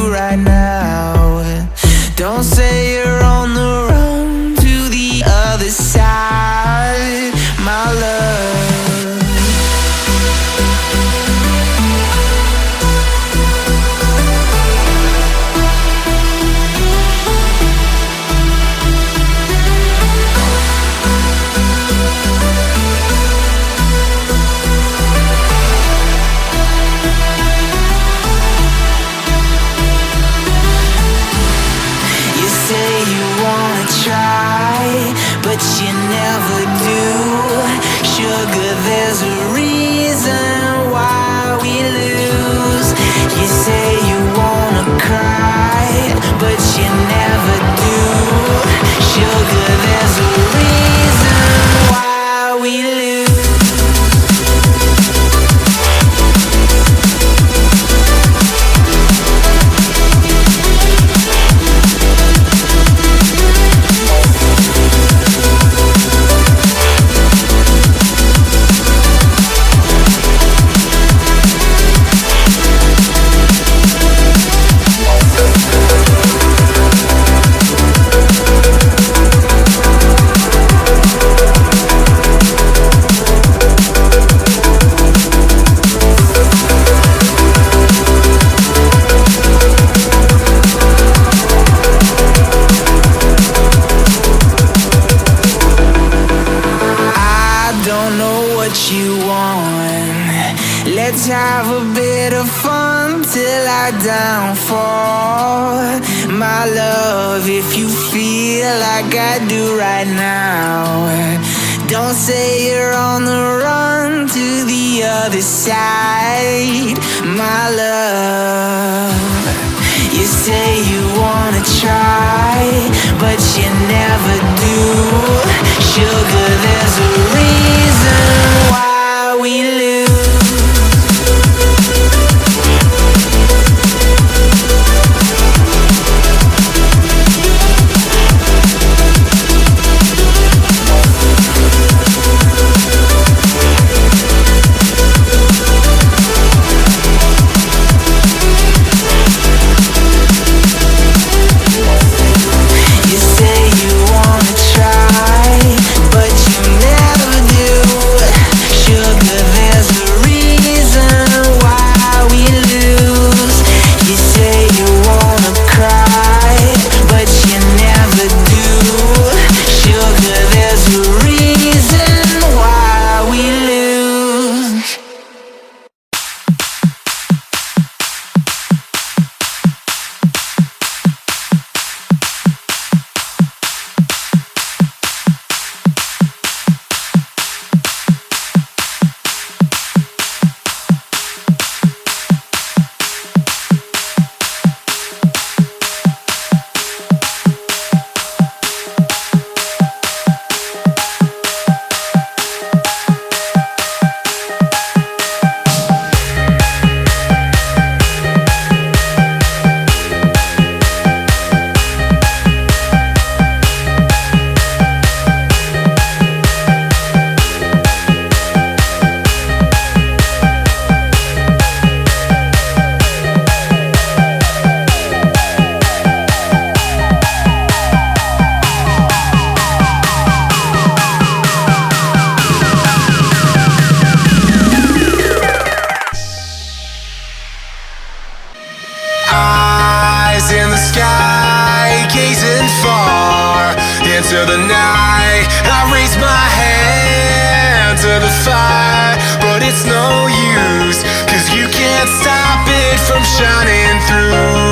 do right now. Don't say you're on the run to the other side, my love. But you never do. Sugar, there's a reason why we lose. You say you wanna cry, but you never do. Sugar, there's a reason why we lose. Let's have a bit of fun till I downfall. My love, if you feel like I do right now, don't say you're on the run to the other side, my love. You say you wanna try, but you never do. Sugar, there's a reason why we lose. Into the night, I raise my hand to the fire, but it's no use, 'cause you can't stop it from shining through.